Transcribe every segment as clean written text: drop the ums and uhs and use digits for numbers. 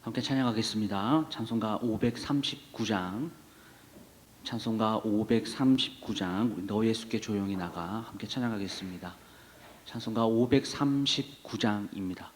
함께 찬양하겠습니다. 찬송가 539장, 찬송가 539장, 너 예수께 조용히 나가 함께 찬양하겠습니다. 찬송가 539장입니다.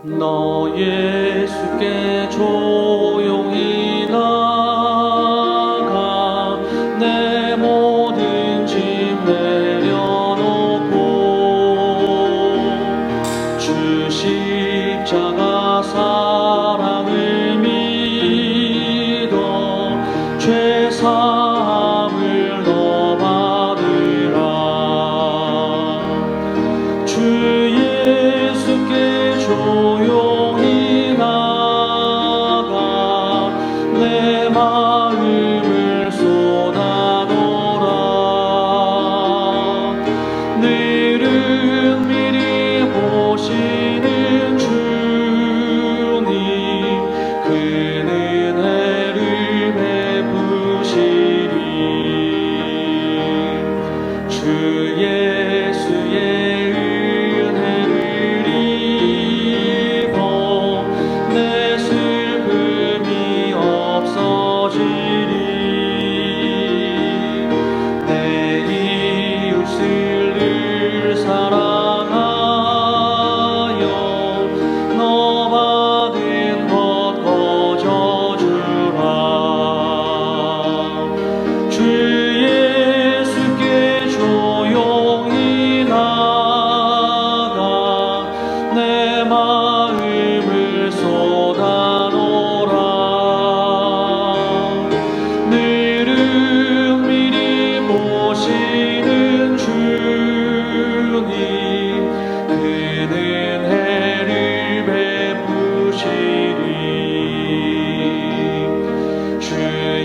너 예수께 조용히 나가 내 모든 짐 내려놓고 주 십자가 사랑을 믿어 죄 사함을 너 받으라. 주 예수께 조용히 나가 내 마음을 쏟아놓으라. 늘은 미리 보시는 주님 그 은혜를 베푸시리. 주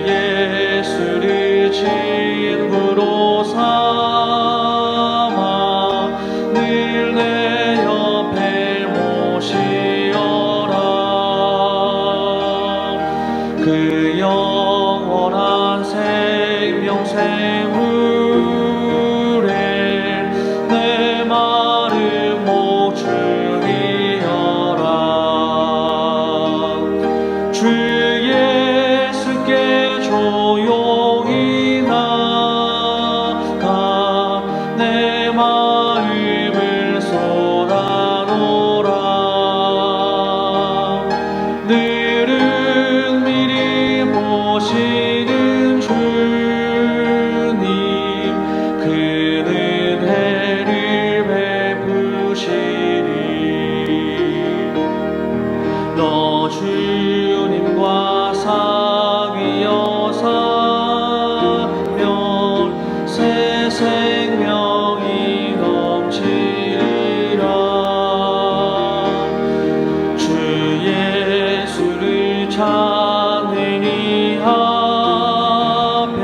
예수의 친구로 삼아 늘 내 옆에 모시어라. 그 영원한 생명 샘물에 내 마음 목축이어라. 주 예수께 조용히 나가 내 마음을 쏟아놓으라. 늘은 미리 보시는 주님 그 은혜를 베푸시리. 너 주님과 사귀어 살면 새 생명이 넘치리라. 주 예수를 찾는 이 앞에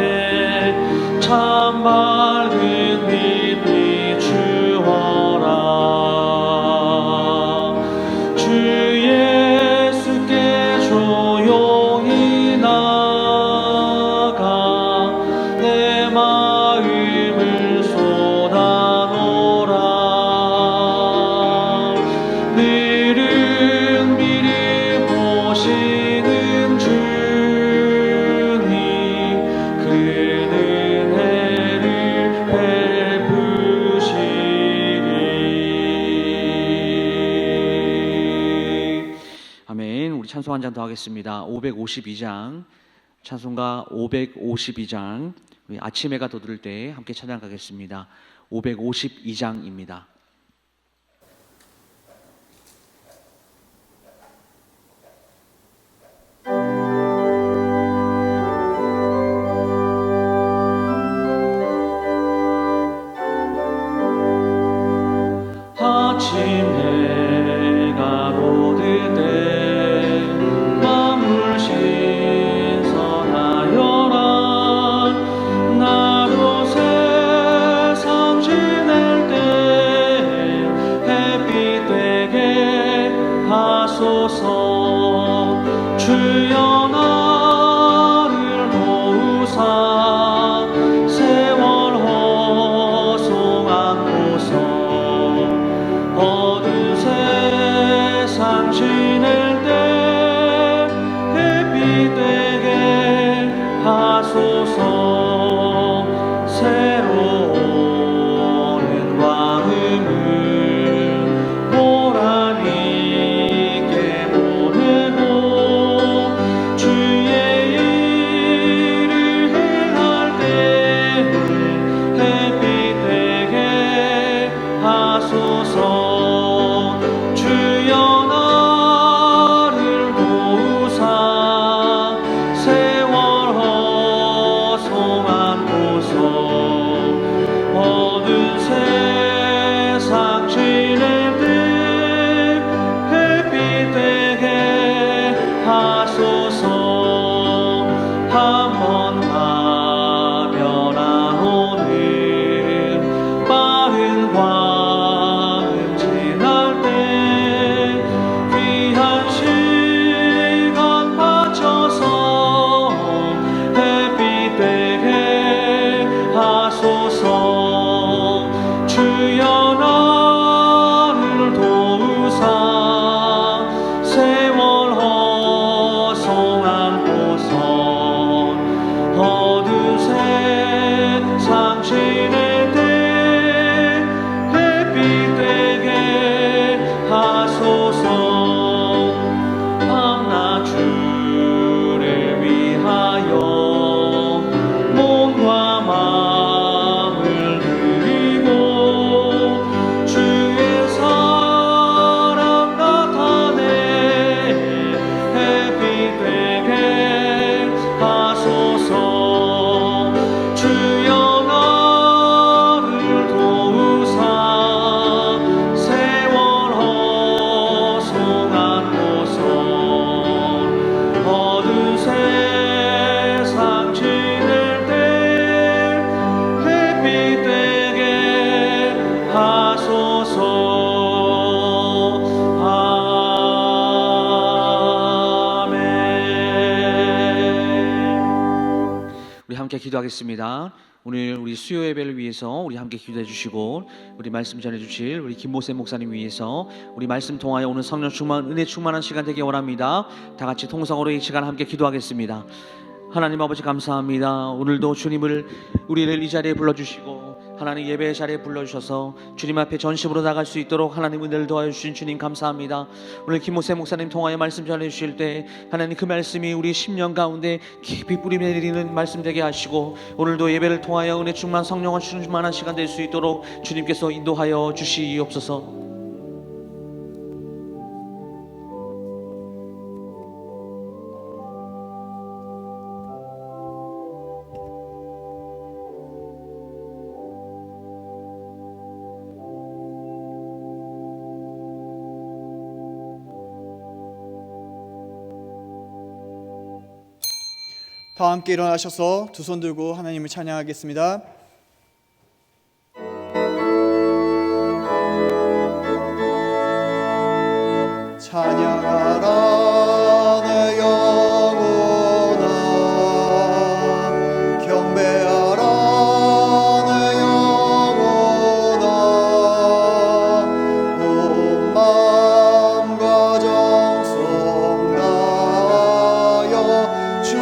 참 밝은 빛 비추어라. 주 예수께 조용히 나가 내 마음을 쏟아놓으라. 늘은 미리 보시는 주님 그 은혜를 베푸시리. 아멘. 우리 찬송 한 장 더 하겠습니다. 552장, 찬송가 552장, 우리 아침 해가 돋을 때 함께 찬양하겠습니다. 552장입니다. 아침 해가 돋을 때 만물 신선하여라. 나로 세상 지낼 때 햇빛 되게 하소서. 주여 나를 도우사 세월 허송 안고서 어두운 세상 지낼 때 햇빛 되게 하소서. 새로운 마음을 보람 있게 보내고 주의 일을 행할 때 햇빛 되게 하소서. 주여 나를 도우사 세월 허송 안고서 어두운 세상 지낼 때 햇빛 되게 하소서. 한번 가변하오는 빠른 광음 지날 때 귀한 시간 바쳐서 햇빛 되게 하소서. 주여 나를 도우사 세월 허송 안고서 어두운 세상 지낼 때 햇빛 되게 하소서. 밤낮 주를 위하여 몸과 마음을 드리고 주의 사랑 나타내 햇빛 되게 하소서. 주여 나를 도우사 세월 허송 안고서 어두운 세상 지낼 때 햇빛 되게 하소서. 아멘. 우리 함께 기도하겠습니다. 오늘 우리 수요 예배를 위해서 우리 함께 기도해 주시고 우리 말씀 전해 주실 우리 김모세 목사님 위해서 우리 말씀 통하여 오늘 성령 충만 은혜 충만한 시간 되기 원합니다. 다 같이 통성으로 이 시간 함께 기도하겠습니다. 하나님 아버지 감사합니다. 오늘도 주님을 우리를 이 자리에 불러주시고 하나님 예배의 자리에 불러주셔서 주님 앞에 전심으로 나갈 수 있도록 하나님 은혜를 도와주신 주님 감사합니다. 오늘 김모세 목사님 통하여 말씀 전해주실 때 하나님 그 말씀이 우리 심령 가운데 깊이 뿌리 내리는 말씀 되게 하시고 오늘도 예배를 통하여 은혜 충만 성령과 충만한 시간 될 수 있도록 주님께서 인도하여 주시옵소서. 다 함께 일어나셔서 두 손 들고 하나님을 찬양하겠습니다. 찬양하라 내 영혼아, 경배하라 내 영혼아, 온 마음과 정성 다하여 주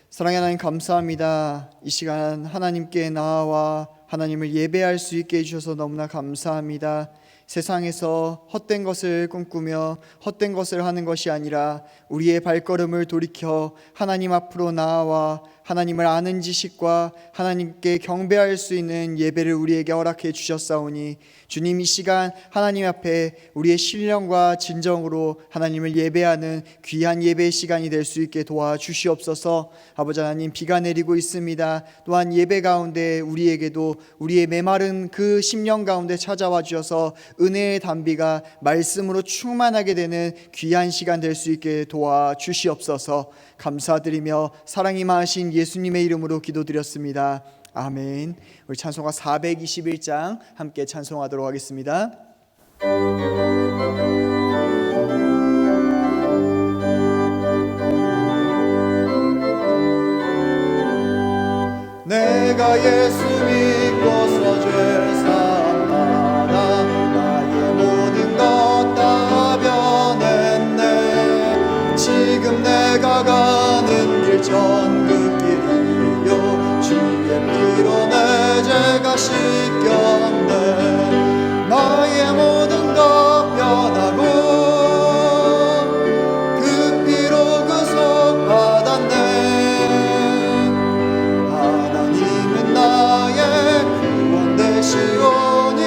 사랑의 하나님 감사합니다. 이 시간 하나님께 나아와 하나님을 예배할 수 있게 해주셔서 너무나 감사합니다. 세상에서 헛된 것을 꿈꾸며 헛된 것을 하는 것이 아니라 우리의 발걸음을 돌이켜 하나님 앞으로 나아와 하나님을 아는 지식과 하나님께 경배할 수 있는 예배를 우리에게 허락해 주셨사오니 주님 이 시간 하나님 앞에 우리의 신령과 진정으로 하나님을 예배하는 귀한 예배의 시간이 될 수 있게 도와주시옵소서. 아버지 하나님, 비가 내리고 있습니다. 또한 예배 가운데 우리에게도 우리의 메마른 그 심령 가운데 찾아와 주셔서 은혜의 단비가 말씀으로 충만하게 되는 귀한 시간 될 수 있게 도와주시옵소서. 감사드리며 사랑이 많으신 예수님의 이름으로 기도드렸습니다. 아멘. 우리 찬송가 421장 함께 찬송하도록 하겠습니다. 내가 예수 믿고서 죄 사함받아 나의 모든 것 다 변했네. 지금 내가 가는 길 전국길이요 주의 피로 내 죄가 씻겼네. 나의 모든 것 변하고 그 피로 구속 받았네. 하나님은 나의 구원 되시오니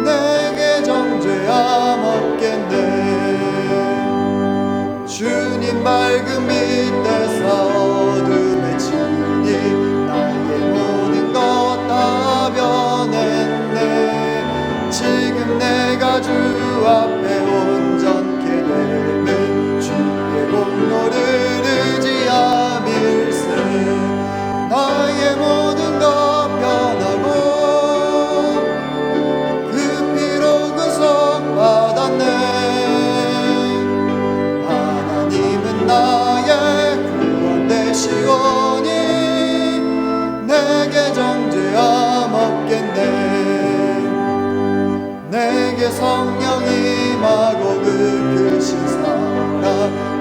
내게 정죄함 없겠네. 주님 밝은 밑에서 어둠에 치니 나의 모든 것 다 변했네. 지금 내가 주 앞에 온전케 되는 주의 공로를 의지함일세. 나의 모든 것 변하고 그 피로 구속 받았네. 하나님은 나의 구원 되시오니 내게 정죄함 없겠네. 내게 성령이 임하고 그 크신 사랑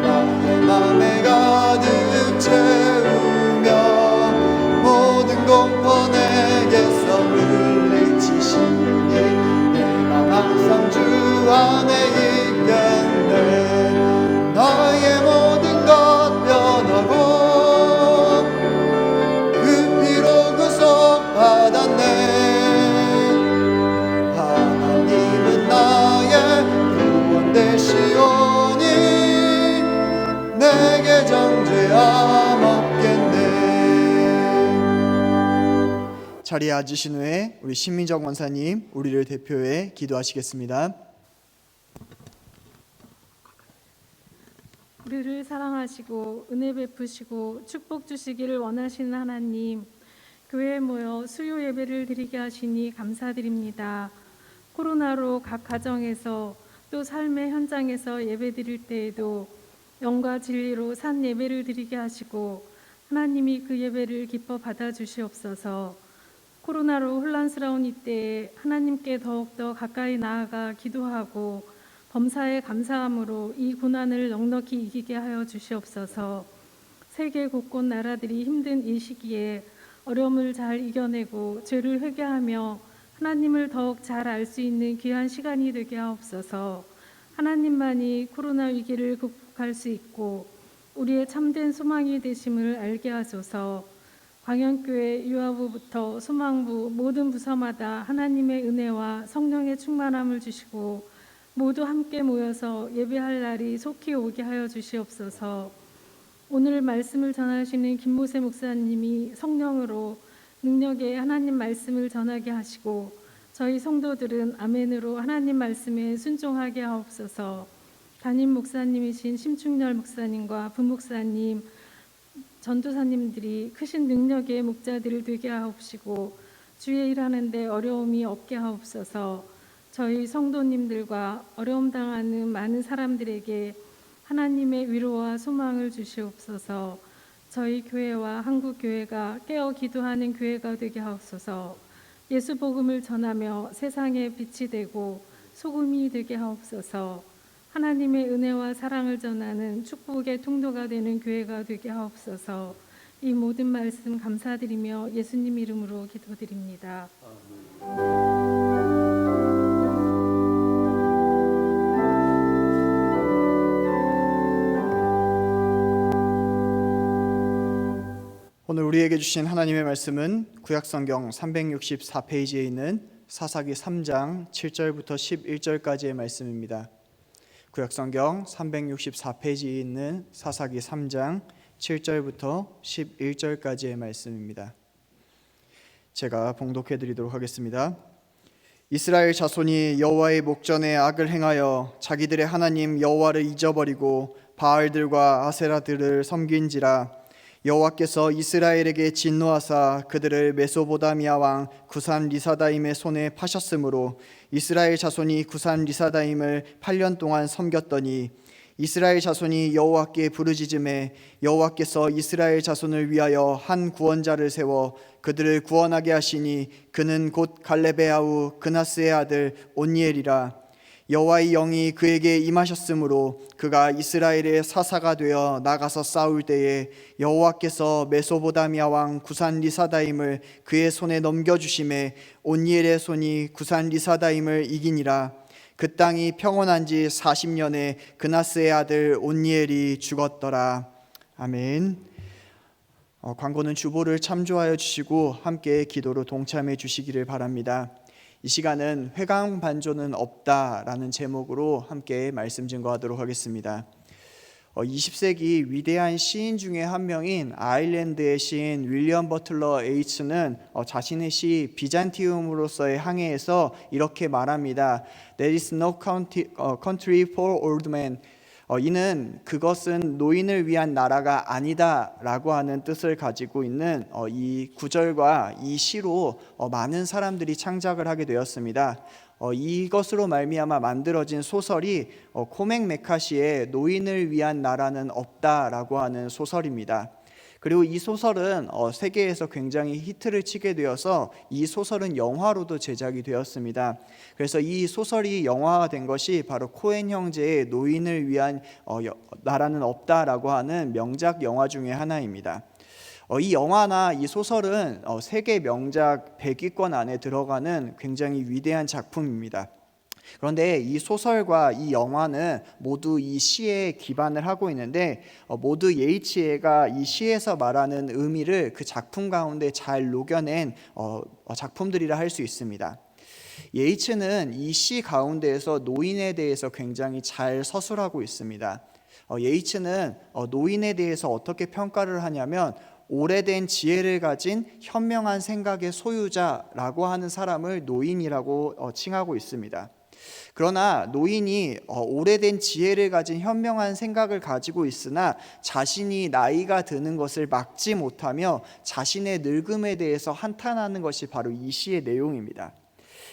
나의 맘에 가득 채우며 모든 공포 내게서 물리치시니 내 맘 항상 주 안에 있겠네. 나의 모든 것 변하고 그 피로 구속 받았네. 하나님은 나의 구원 되시오니 내게 정죄함 없겠네. 자리에 앉으신 후에 우리 신민정 원사님 우리를 대표해 기도하시겠습니다. 우리를 사랑하시고 은혜 베푸시고 축복 주시기를 원하시는 하나님, 교회에 모여 수요 예배를 드리게 하시니 감사드립니다. 코로나로 각 가정에서 또 삶의 현장에서 예배 드릴 때에도 영과 진리로 산 예배를 드리게 하시고 하나님이 그 예배를 기뻐 받아주시옵소서. 코로나로 혼란스러운 이때에 하나님께 더욱더 가까이 나아가 기도하고 범사에 감사함으로 이 고난을 넉넉히 이기게 하여 주시옵소서. 세계 곳곳 나라들이 힘든 이 시기에 어려움을 잘 이겨내고 죄를 회개하며 하나님을 더욱 잘 알 수 있는 귀한 시간이 되게 하옵소서. 하나님만이 코로나 위기를 극복할 수 있고 우리의 참된 소망이 되심을 알게 하소서. 광양교회 유아부부터 소망부 모든 부서마다 하나님의 은혜와 성령의 충만함을 주시고 모두 함께 모여서 예배할 날이 속히 오게 하여 주시옵소서. 오늘 말씀을 전하시는 김모세 목사님이 성령으로 능력의 하나님 말씀을 전하게 하시고 저희 성도들은 아멘으로 하나님 말씀에 순종하게 하옵소서. 담임 목사님이신 심충렬 목사님과 부목사님, 전도사님들이 크신 능력의 목자들을 되게 하옵시고 주의 일하는데 어려움이 없게 하옵소서. 저희 성도님들과 어려움 당하는 많은 사람들에게 하나님의 위로와 소망을 주시옵소서. 저희 교회와 한국 교회가 깨어 기도하는 교회가 되게 하옵소서. 예수 복음을 전하며 세상에 빛이 되고 소금이 되게 하옵소서. 하나님의 은혜와 사랑을 전하는 축복의 통로가 되는 교회가 되게 하옵소서. 이 모든 말씀 감사드리며 예수님 이름으로 기도드립니다. 오늘 우리에게 주신 하나님의 말씀은 구약성경 364페이지에 있는 사사기 3장 7절부터 11절까지의 말씀입니다. 구약성경 364페이지에 있는 사사기 3장 7절부터 11절까지의 말씀입니다. 제가 봉독해 드리도록 하겠습니다. 이스라엘 자손이 여호와의 목전에 악을 행하여 자기들의 하나님 여호와를 잊어버리고 바알들과 아세라들을 섬긴지라. 여호와께서 이스라엘에게 진노하사 그들을 메소보다미아 왕 구산 리사다임의 손에 파셨으므로 이스라엘 자손이 구산 리사다임을 8년 동안 섬겼더니 이스라엘 자손이 여호와께 부르짖음에 여호와께서 이스라엘 자손을 위하여 한 구원자를 세워 그들을 구원하게 하시니 그는 곧 갈렙의 아우 그나스의 아들 온니엘이라. 여호와의 영이 그에게 임하셨으므로 그가 이스라엘의 사사가 되어 나가서 싸울 때에 여호와께서 메소보다미아 왕 구산 리사다임을 그의 손에 넘겨주심에 온니엘의 손이 구산 리사다임을 이기니라. 그 땅이 평온한 지 40년에 그나스의 아들 온니엘이 죽었더라. 아멘. 광고는 주보를 참조하여 주시고 함께 기도로 동참해 주시기를 바랍니다. 이 시간은 회강 반조는 없다라는 제목으로 함께 말씀 증거하도록 하겠습니다. 20세기 위대한 시인 중에 한 명인 아일랜드의 시인 윌리엄 버틀러 H는 자신의 시 비잔티움으로서의 항해에서 이렇게 말합니다. There is no country for old men. 이는 그것은 노인을 위한 나라가 아니다 라고 하는 뜻을 가지고 있는 이 구절과 이 시로 많은 사람들이 창작을 하게 되었습니다. 이것으로 말미암아 만들어진 소설이 코맥 메카시의 노인을 위한 나라는 없다라고 하는 소설입니다. 그리고 이 소설은 세계에서 굉장히 히트를 치게 되어서 이 소설은 영화로도 제작이 되었습니다. 그래서 이 소설이 영화가 된 것이 바로 코엔 형제의 노인을 위한 나라는 없다라고 하는 명작 영화 중에 하나입니다. 이 영화나 이 소설은 세계 명작 100위권 안에 들어가는 굉장히 위대한 작품입니다. 그런데 이 소설과 이 영화는 모두 이 시에 기반을 하고 있는데 모두 예이치가 이 시에서 말하는 의미를 그 작품 가운데 잘 녹여낸 작품들이라 할 수 있습니다. 예이츠는 이 시 가운데에서 노인에 대해서 굉장히 잘 서술하고 있습니다. 예이츠는 노인에 대해서 어떻게 평가를 하냐면 오래된 지혜를 가진 현명한 생각의 소유자라고 하는 사람을 노인이라고 칭하고 있습니다. 그러나 노인이 오래된 지혜를 가진 현명한 생각을 가지고 있으나 자신이 나이가 드는 것을 막지 못하며 자신의 늙음에 대해서 한탄하는 것이 바로 이 시의 내용입니다.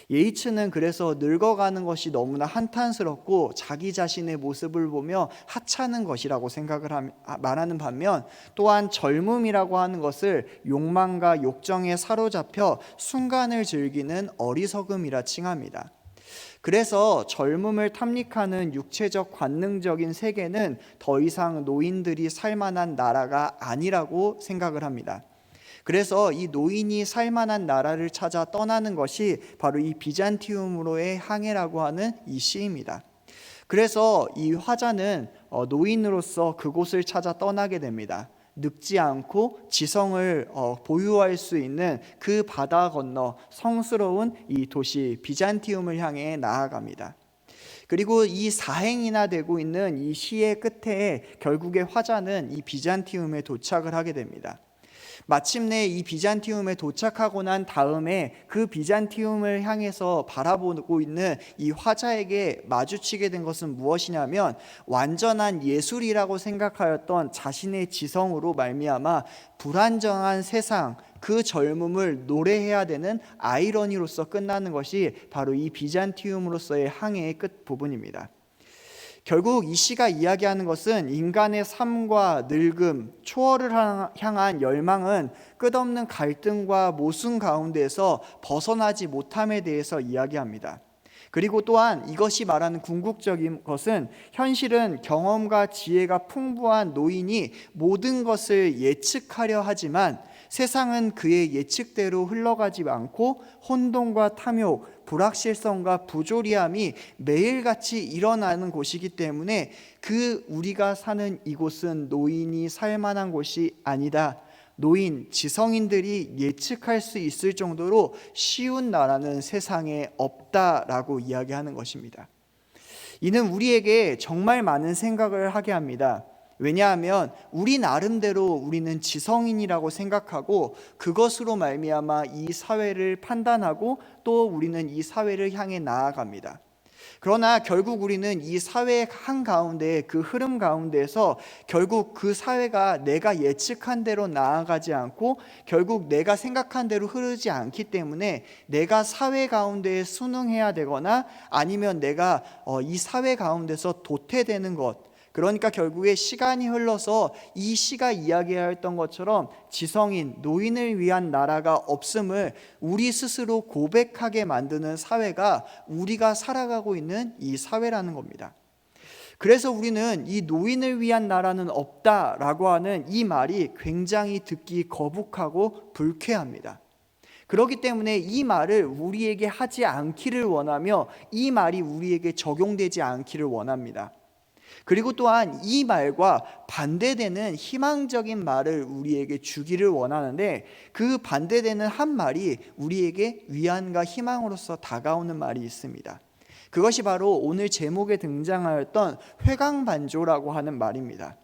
예이츠는 그래서 늙어가는 것이 너무나 한탄스럽고 자기 자신의 모습을 보며 하찮은 것이라고 생각을 말하는 반면 또한 젊음이라고 하는 것을 욕망과 욕정에 사로잡혀 순간을 즐기는 어리석음이라 칭합니다. 그래서 젊음을 탐닉하는 육체적 관능적인 세계는 더 이상 노인들이 살만한 나라가 아니라고 생각을 합니다. 그래서 이 노인이 살만한 나라를 찾아 떠나는 것이 바로 이 비잔티움으로의 항해라고 하는 이 시입니다. 그래서 이 화자는 노인으로서 그곳을 찾아 떠나게 됩니다. 늙지 않고 지성을 보유할 수 있는 그 바다 건너 성스러운 이 도시 비잔티움을 향해 나아갑니다. 그리고 이 사행이나 되고 있는 이 시의 끝에 결국에 화자는 이 비잔티움에 도착을 하게 됩니다. 마침내 이 비잔티움에 도착하고 난 다음에 그 비잔티움을 향해서 바라보고 있는 이 화자에게 마주치게 된 것은 무엇이냐면 완전한 예술이라고 생각하였던 자신의 지성으로 말미암아 불안정한 세상, 그 젊음을 노래해야 되는 아이러니로서 끝나는 것이 바로 이 비잔티움으로서의 항해의 끝 부분입니다. 결국 이 시가 이야기하는 것은 인간의 삶과 늙음, 초월을 향한 열망은 끝없는 갈등과 모순 가운데에서 벗어나지 못함에 대해서 이야기합니다. 그리고 또한 이것이 말하는 궁극적인 것은 현실은 경험과 지혜가 풍부한 노인이 모든 것을 예측하려 하지만 세상은 그의 예측대로 흘러가지 않고 혼돈과 탐욕, 불확실성과 부조리함이 매일같이 일어나는 곳이기 때문에 우리가 사는 이곳은 노인이 살만한 곳이 아니다. 노인, 지성인들이 예측할 수 있을 정도로 쉬운 나라는 세상에 없다라고 이야기하는 것입니다. 이는 우리에게 정말 많은 생각을 하게 합니다. 왜냐하면 우리 나름대로 우리는 지성인이라고 생각하고 그것으로 말미암아 이 사회를 판단하고 또 우리는 이 사회를 향해 나아갑니다. 그러나 결국 우리는 이 사회의 한가운데, 그 흐름 가운데에서 결국 그 사회가 내가 예측한 대로 나아가지 않고 결국 내가 생각한 대로 흐르지 않기 때문에 내가 사회 가운데에 순응해야 되거나 아니면 내가 이 사회 가운데서 도태되는 것, 그러니까 결국에 시간이 흘러서 이 시가 이야기하였던 것처럼 지성인, 노인을 위한 나라가 없음을 우리 스스로 고백하게 만드는 사회가 우리가 살아가고 있는 이 사회라는 겁니다. 그래서 우리는 이 노인을 위한 나라는 없다라고 하는 이 말이 굉장히 듣기 거북하고 불쾌합니다. 그렇기 때문에 이 말을 우리에게 하지 않기를 원하며 이 말이 우리에게 적용되지 않기를 원합니다. 그리고 또한 이 말과 반대되는 희망적인 말을 우리에게 주기를 원하는데 그 반대되는 한 말이 우리에게 위안과 희망으로서 다가오는 말이 있습니다. 그것이 바로 오늘 제목에 등장하였던 회광반조라고 하는 말입니다.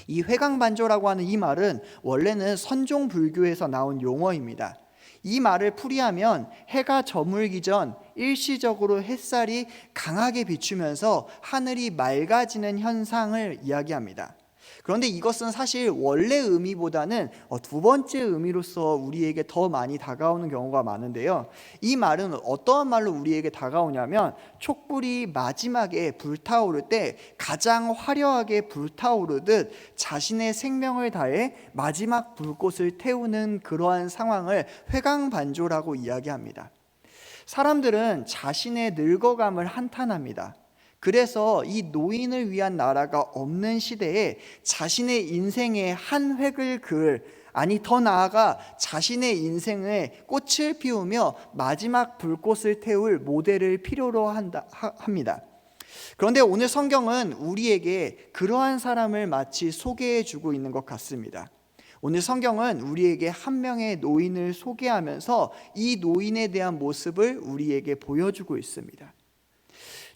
이 회광반조라고 하는 이 말은 원래는 선종불교에서 나온 용어입니다. 이 말을 풀이하면 해가 저물기 전 일시적으로 햇살이 강하게 비추면서 하늘이 맑아지는 현상을 이야기합니다. 그런데 이것은 사실 원래 의미보다는 두 번째 의미로서 우리에게 더 많이 다가오는 경우가 많은데요. 이 말은 어떠한 말로 우리에게 다가오냐면 촛불이 마지막에 불타오를 때 가장 화려하게 불타오르듯 자신의 생명을 다해 마지막 불꽃을 태우는 그러한 상황을 회광반조라고 이야기합니다. 사람들은 자신의 늙어감을 한탄합니다. 그래서 이 노인을 위한 나라가 없는 시대에 자신의 인생의 한 획을 그을, 아니 더 나아가 자신의 인생에 꽃을 피우며 마지막 불꽃을 태울 모델을 필요로 합니다. 그런데 오늘 성경은 우리에게 그러한 사람을 마치 소개해 주고 있는 것 같습니다. 오늘 성경은 우리에게 한 명의 노인을 소개하면서 이 노인에 대한 모습을 우리에게 보여주고 있습니다.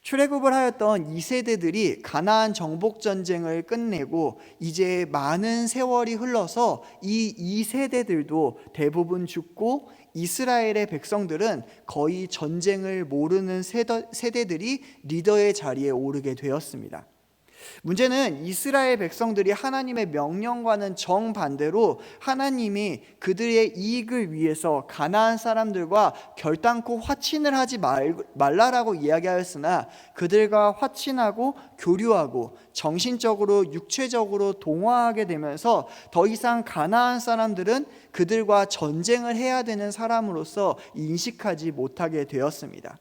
출애굽을 하였던 2세대들이 가나안 정복 전쟁을 끝내고 이제 많은 세월이 흘러서 이 2세대들도 대부분 죽고 이스라엘의 백성들은 거의 전쟁을 모르는 세대들이 리더의 자리에 오르게 되었습니다. 문제는 이스라엘 백성들이 하나님의 명령과는 정반대로 하나님이 그들의 이익을 위해서 가나안 사람들과 결단코 화친을 하지 말라라고 이야기하였으나 그들과 화친하고 교류하고 정신적으로 육체적으로 동화하게 되면서 더 이상 가나안 사람들은 그들과 전쟁을 해야 되는 사람으로서 인식하지 못하게 되었습니다.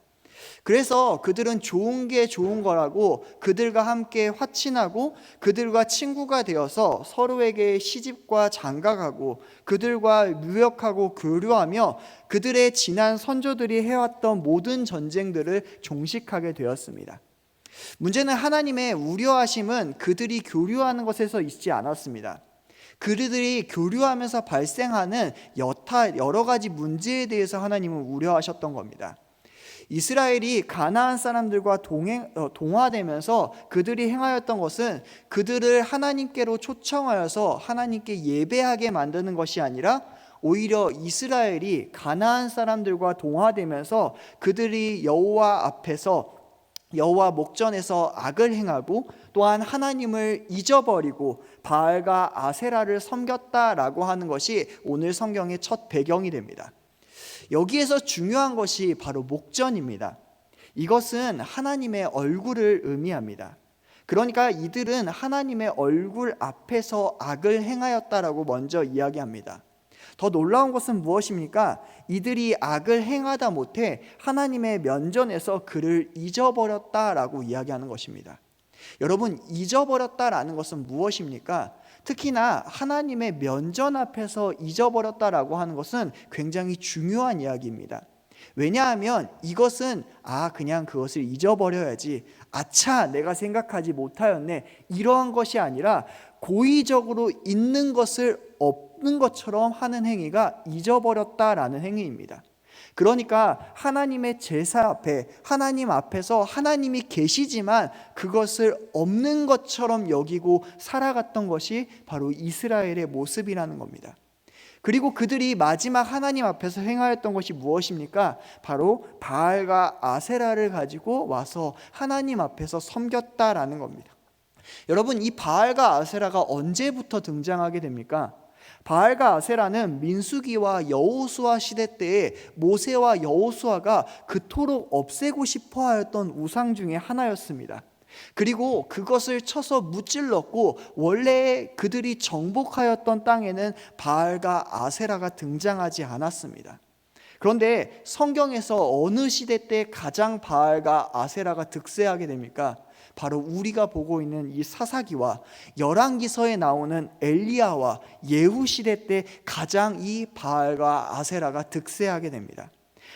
그래서 그들은 좋은 게 좋은 거라고 그들과 함께 화친하고 그들과 친구가 되어서 서로에게 시집과 장가가고 그들과 무역하고 교류하며 그들의 지난 선조들이 해왔던 모든 전쟁들을 종식하게 되었습니다. 문제는 하나님의 우려하심은 그들이 교류하는 것에서 있지 않았습니다. 그들이 교류하면서 발생하는 여러 가지 문제에 대해서 하나님은 우려하셨던 겁니다. 이스라엘이 가나안 사람들과 동화되면서 그들이 행하였던 것은 그들을 하나님께로 초청하여서 하나님께 예배하게 만드는 것이 아니라 오히려 이스라엘이 가나안 사람들과 동화되면서 그들이 여호와 목전에서 악을 행하고 또한 하나님을 잊어버리고 바알과 아세라를 섬겼다라고 하는 것이 오늘 성경의 첫 배경이 됩니다. 여기에서 중요한 것이 바로 목전입니다. 이것은 하나님의 얼굴을 의미합니다. 그러니까 이들은 하나님의 얼굴 앞에서 악을 행하였다라고 먼저 이야기합니다. 더 놀라운 것은 무엇입니까? 이들이 악을 행하다 못해 하나님의 면전에서 그를 잊어버렸다라고 이야기하는 것입니다. 여러분, 잊어버렸다라는 것은 무엇입니까? 특히나 하나님의 면전 앞에서 잊어버렸다라고 하는 것은 굉장히 중요한 이야기입니다. 왜냐하면 이것은 그냥 그것을 잊어버려야지, 아차 내가 생각하지 못하였네, 이러한 것이 아니라 고의적으로 있는 것을 없는 것처럼 하는 행위가 잊어버렸다라는 행위입니다. 그러니까 하나님의 제사 앞에, 하나님 앞에서 하나님이 계시지만 그것을 없는 것처럼 여기고 살아갔던 것이 바로 이스라엘의 모습이라는 겁니다. 그리고 그들이 마지막 하나님 앞에서 행하였던 것이 무엇입니까? 바로 바알과 아세라를 가지고 와서 하나님 앞에서 섬겼다라는 겁니다. 여러분, 이 바알과 아세라가 언제부터 등장하게 됩니까? 바알과 아세라는 민수기와 여호수아 시대 때에 모세와 여호수아가 그토록 없애고 싶어 하였던 우상 중에 하나였습니다. 그리고 그것을 쳐서 무찔렀고 원래 그들이 정복하였던 땅에는 바알과 아세라가 등장하지 않았습니다. 그런데 성경에서 어느 시대 때 가장 바알과 아세라가 득세하게 됩니까? 바로 우리가 보고 있는 이 사사기와 열왕기서에 나오는 엘리야와 예후 시대 때 가장 이 바알과 아세라가 득세하게 됩니다.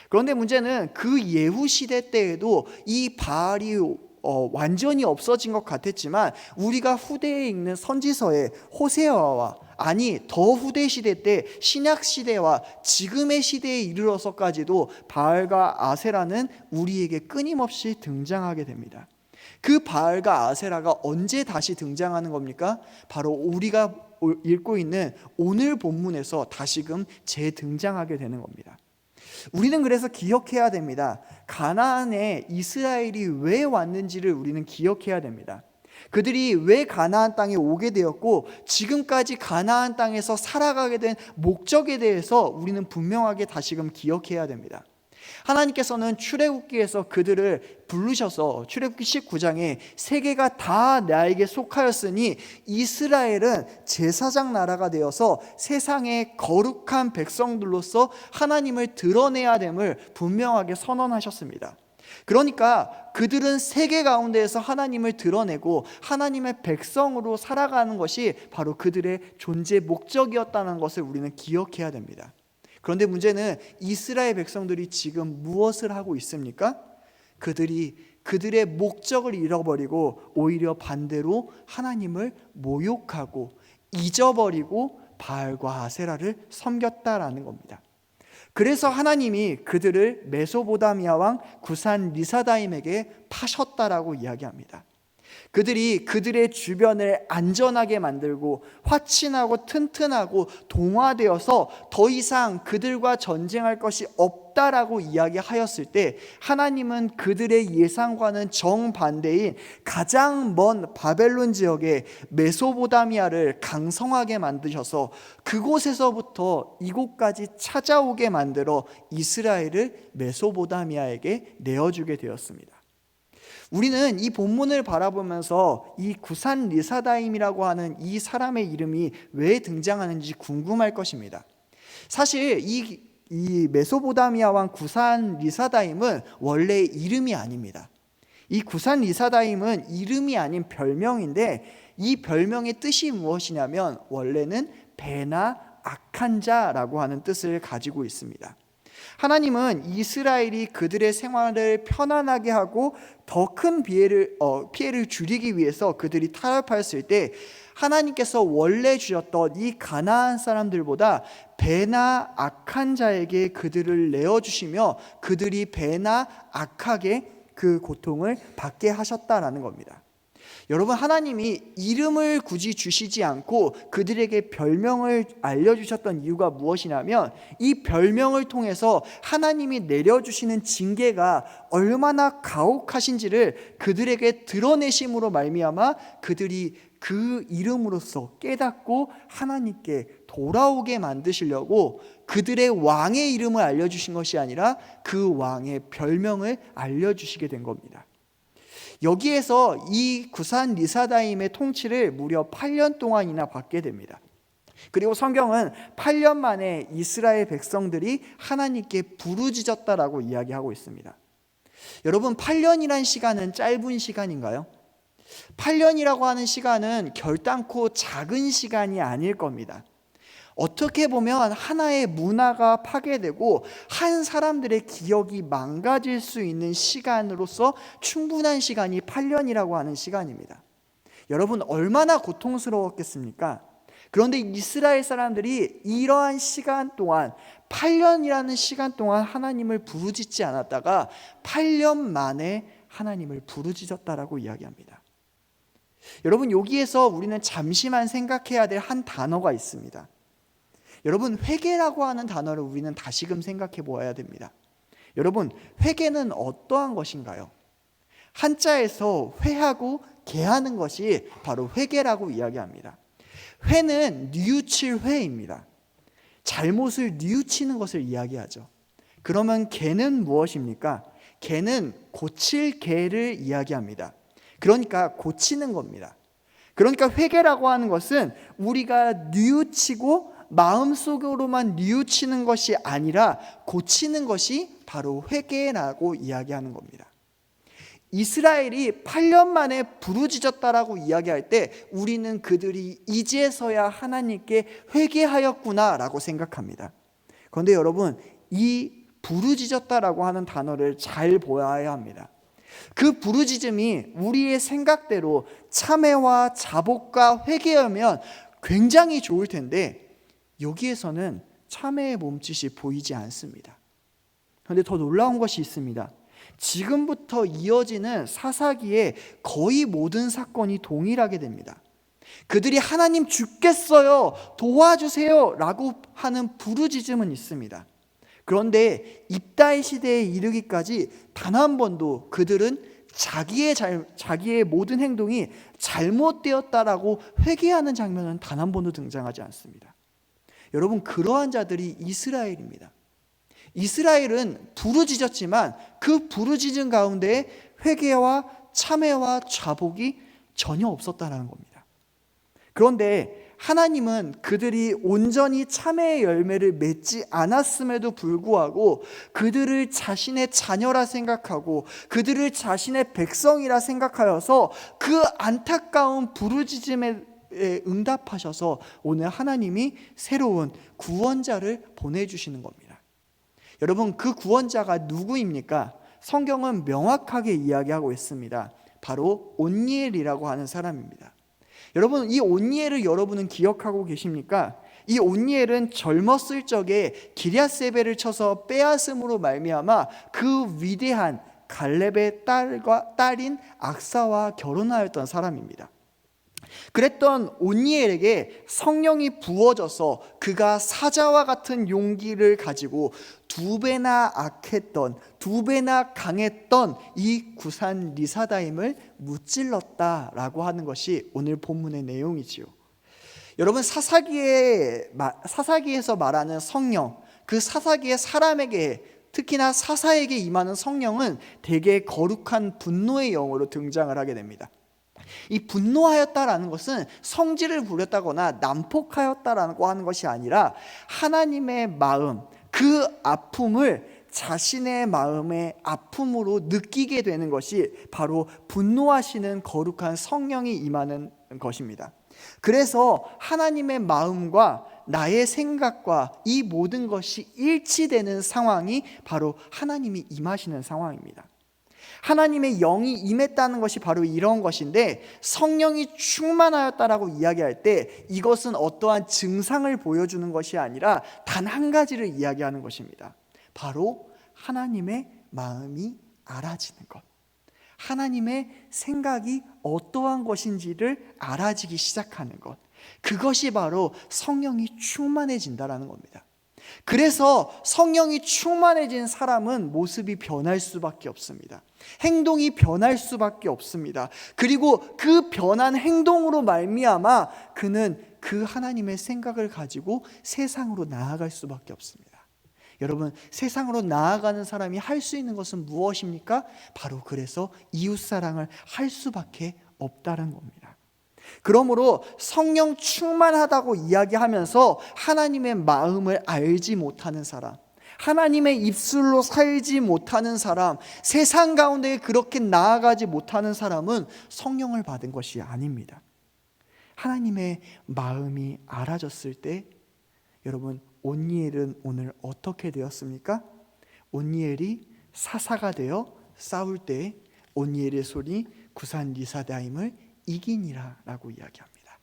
그런데 문제는 그 예후 시대 때에도 이 바알이 완전히 없어진 것 같았지만 우리가 후대에 읽는 선지서에 호세아와 더 후대 시대 때 신약 시대와 지금의 시대에 이르러서까지도 바알과 아세라는 우리에게 끊임없이 등장하게 됩니다. 그 바알과 아세라가 언제 다시 등장하는 겁니까? 바로 우리가 읽고 있는 오늘 본문에서 다시금 재등장하게 되는 겁니다. 우리는 그래서 기억해야 됩니다. 가나안에 이스라엘이 왜 왔는지를 우리는 기억해야 됩니다. 그들이 왜 가나안 땅에 오게 되었고 지금까지 가나안 땅에서 살아가게 된 목적에 대해서 우리는 분명하게 다시금 기억해야 됩니다. 하나님께서는 출애굽기에서 그들을 부르셔서 출애굽기 19장에 세계가 다 나에게 속하였으니 이스라엘은 제사장 나라가 되어서 세상의 거룩한 백성들로서 하나님을 드러내야 됨을 분명하게 선언하셨습니다. 그러니까 그들은 세계 가운데에서 하나님을 드러내고 하나님의 백성으로 살아가는 것이 바로 그들의 존재 목적이었다는 것을 우리는 기억해야 됩니다. 그런데 문제는 이스라엘 백성들이 지금 무엇을 하고 있습니까? 그들이 그들의 목적을 잃어버리고 오히려 반대로 하나님을 모욕하고 잊어버리고 바알과 아세라를 섬겼다라는 겁니다. 그래서 하나님이 그들을 메소보다미아 왕 구산 리사다임에게 파셨다라고 이야기합니다. 그들이 그들의 주변을 안전하게 만들고 화친하고 튼튼하고 동화되어서 더 이상 그들과 전쟁할 것이 없다라고 이야기하였을 때 하나님은 그들의 예상과는 정반대인 가장 먼 바벨론 지역의 메소보다미아를 강성하게 만드셔서 그곳에서부터 이곳까지 찾아오게 만들어 이스라엘을 메소보다미아에게 내어주게 되었습니다. 우리는 이 본문을 바라보면서 이 구산 리사다임이라고 하는 이 사람의 이름이 왜 등장하는지 궁금할 것입니다. 사실 이 메소보다미아 왕 구산 리사다임은 원래 이름이 아닙니다. 이 구산 리사다임은 이름이 아닌 별명인데 이 별명의 뜻이 무엇이냐면 원래는 배나 악한 자라고 하는 뜻을 가지고 있습니다. 하나님은 이스라엘이 그들의 생활을 편안하게 하고 더 큰 피해를 줄이기 위해서 그들이 타협했을 때 하나님께서 원래 주셨던 이 가나안 사람들보다 배나 악한 자에게 그들을 내어주시며 그들이 배나 악하게 그 고통을 받게 하셨다라는 겁니다. 여러분, 하나님이 이름을 굳이 주시지 않고 그들에게 별명을 알려주셨던 이유가 무엇이냐면 이 별명을 통해서 하나님이 내려주시는 징계가 얼마나 가혹하신지를 그들에게 드러내심으로 말미암아 그들이 그 이름으로써 깨닫고 하나님께 돌아오게 만드시려고 그들의 왕의 이름을 알려주신 것이 아니라 그 왕의 별명을 알려주시게 된 겁니다. 여기에서 이 구산 리사다임의 통치를 무려 8년 동안이나 받게 됩니다. 그리고 성경은 8년 만에 이스라엘 백성들이 하나님께 부르짖었다라고 이야기하고 있습니다. 여러분, 8년이란 시간은 짧은 시간인가요? 8년이라고 하는 시간은 결단코 작은 시간이 아닐 겁니다. 어떻게 보면 하나의 문화가 파괴되고 한 사람들의 기억이 망가질 수 있는 시간으로서 충분한 시간이 8년이라고 하는 시간입니다. 여러분, 얼마나 고통스러웠겠습니까? 그런데 이스라엘 사람들이 이러한 시간 동안 8년이라는 시간 동안 하나님을 부르짖지 않았다가 8년 만에 하나님을 부르짖었다라고 이야기합니다. 여러분, 여기에서 우리는 잠시만 생각해야 될 한 단어가 있습니다. 여러분, 회개라고 하는 단어를 우리는 다시금 생각해 보아야 됩니다. 여러분, 회개는 어떠한 것인가요? 한자에서 회하고 개하는 것이 바로 회개라고 이야기합니다. 회는 뉘우칠 회입니다. 잘못을 뉘우치는 것을 이야기하죠. 그러면 개는 무엇입니까? 개는 고칠 개를 이야기합니다. 그러니까 고치는 겁니다. 그러니까 회개라고 하는 것은 우리가 뉘우치고 마음속으로만 뉘우치는 것이 아니라 고치는 것이 바로 회개라고 이야기하는 겁니다. 이스라엘이 8년 만에 부르짖었다라고 이야기할 때 우리는 그들이 이제서야 하나님께 회개하였구나라고 생각합니다. 그런데 여러분, 이 부르짖었다라고 하는 단어를 잘 보아야 합니다. 그 부르짖음이 우리의 생각대로 참회와 자복과 회개하면 굉장히 좋을 텐데 여기에서는 참회의 몸짓이 보이지 않습니다. 그런데 더 놀라운 것이 있습니다. 지금부터 이어지는 사사기에 거의 모든 사건이 동일하게 됩니다. 그들이 하나님 죽겠어요, 도와주세요 라고 하는 부르짖음은 있습니다. 그런데 입다의 시대에 이르기까지 단 한 번도 그들은 자기의 모든 행동이 잘못되었다라고 회개하는 장면은 단 한 번도 등장하지 않습니다. 여러분, 그러한 자들이 이스라엘입니다. 이스라엘은 부르짖었지만 그 부르짖은 가운데 회개와 참회와 자복이 전혀 없었다는 겁니다. 그런데 하나님은 그들이 온전히 참회의 열매를 맺지 않았음에도 불구하고 그들을 자신의 자녀라 생각하고 그들을 자신의 백성이라 생각하여서 그 안타까운 부르짖음에 응답하셔서 오늘 하나님이 새로운 구원자를 보내주시는 겁니다. 여러분, 그 구원자가 누구입니까? 성경은 명확하게 이야기하고 있습니다. 바로 온니엘이라고 하는 사람입니다. 여러분, 이 온니엘을 여러분은 기억하고 계십니까? 이 온니엘은 젊었을 적에 기럇세벨을 쳐서 빼앗음으로 말미암아 그 위대한 갈렙의 딸인 악사와 결혼하였던 사람입니다. 그랬던 온니엘에게 성령이 부어져서 그가 사자와 같은 용기를 가지고 2배나 악했던, 2배나 강했던 이 구산 리사다임을 무찔렀다라고 하는 것이 오늘 본문의 내용이지요. 여러분, 사사기에서 말하는 성령, 그 사사기의 사람에게, 특히나 사사에게 임하는 성령은 대개 거룩한 분노의 영으로 등장을 하게 됩니다. 이 분노하였다라는 것은 성질을 부렸다거나 난폭하였다라고 하는 것이 아니라 하나님의 마음, 그 아픔을 자신의 마음의 아픔으로 느끼게 되는 것이 바로 분노하시는 거룩한 성령이 임하는 것입니다. 그래서 하나님의 마음과 나의 생각과 이 모든 것이 일치되는 상황이 바로 하나님이 임하시는 상황입니다. 하나님의 영이 임했다는 것이 바로 이런 것인데, 성령이 충만하였다라고 이야기할 때 이것은 어떠한 증상을 보여주는 것이 아니라 단 한 가지를 이야기하는 것입니다. 바로 하나님의 마음이 알아지는 것, 하나님의 생각이 어떠한 것인지를 알아지기 시작하는 것, 그것이 바로 성령이 충만해진다라는 겁니다. 그래서 성령이 충만해진 사람은 모습이 변할 수밖에 없습니다. 행동이 변할 수밖에 없습니다. 그리고 그 변한 행동으로 말미암아 그는 그 하나님의 생각을 가지고 세상으로 나아갈 수밖에 없습니다. 여러분, 세상으로 나아가는 사람이 할 수 있는 것은 무엇입니까? 바로 그래서 이웃사랑을 할 수밖에 없다는 겁니다. 그러므로 성령 충만하다고 이야기하면서 하나님의 마음을 알지 못하는 사람, 하나님의 입술로 살지 못하는 사람, 세상 가운데 그렇게 나아가지 못하는 사람은 성령을 받은 것이 아닙니다. 하나님의 마음이 알아졌을 때 여러분, 온니엘은 오늘 어떻게 되었습니까? 온니엘이 사사가 되어 싸울 때 온니엘의 손이 구산 리사다임을 이기니라 라고 이야기합니다.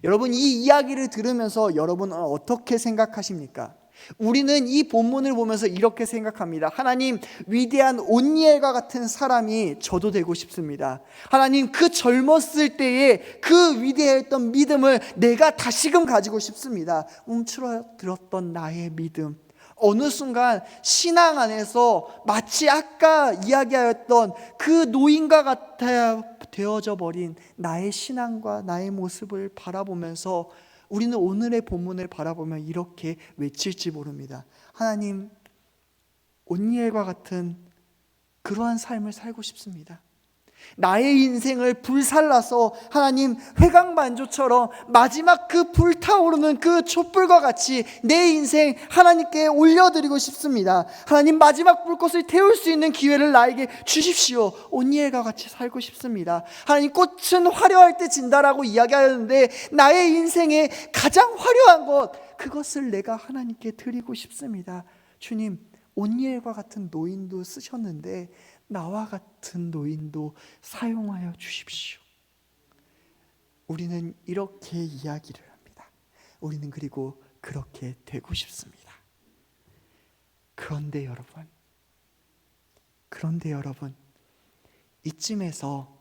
여러분, 이 이야기를 들으면서 여러분은 어떻게 생각하십니까? 우리는 이 본문을 보면서 이렇게 생각합니다. 하나님, 위대한 온니엘과 같은 사람이 저도 되고 싶습니다. 하나님, 그 젊었을 때의 그 위대했던 믿음을 내가 다시금 가지고 싶습니다. 움츠러들었던 나의 믿음, 어느 순간 신앙 안에서 마치 아까 이야기하였던 그 노인과 같아 되어져 버린 나의 신앙과 나의 모습을 바라보면서 우리는 오늘의 본문을 바라보며 이렇게 외칠지 모릅니다. 하나님, 온니엘과 같은 그러한 삶을 살고 싶습니다. 나의 인생을 불살라서 하나님, 회강반조처럼 마지막 그 불타오르는 그 촛불과 같이 내 인생 하나님께 올려드리고 싶습니다. 하나님, 마지막 불꽃을 태울 수 있는 기회를 나에게 주십시오. 온니엘과 같이 살고 싶습니다. 하나님, 꽃은 화려할 때 진다라고 이야기하였는데 나의 인생에 가장 화려한 것, 그것을 내가 하나님께 드리고 싶습니다. 주님, 온니엘과 같은 노인도 쓰셨는데 나와 같은 노인도 사용하여 주십시오. 우리는 이렇게 이야기를 합니다. 우리는 그리고 그렇게 되고 싶습니다. 그런데 여러분, 이쯤에서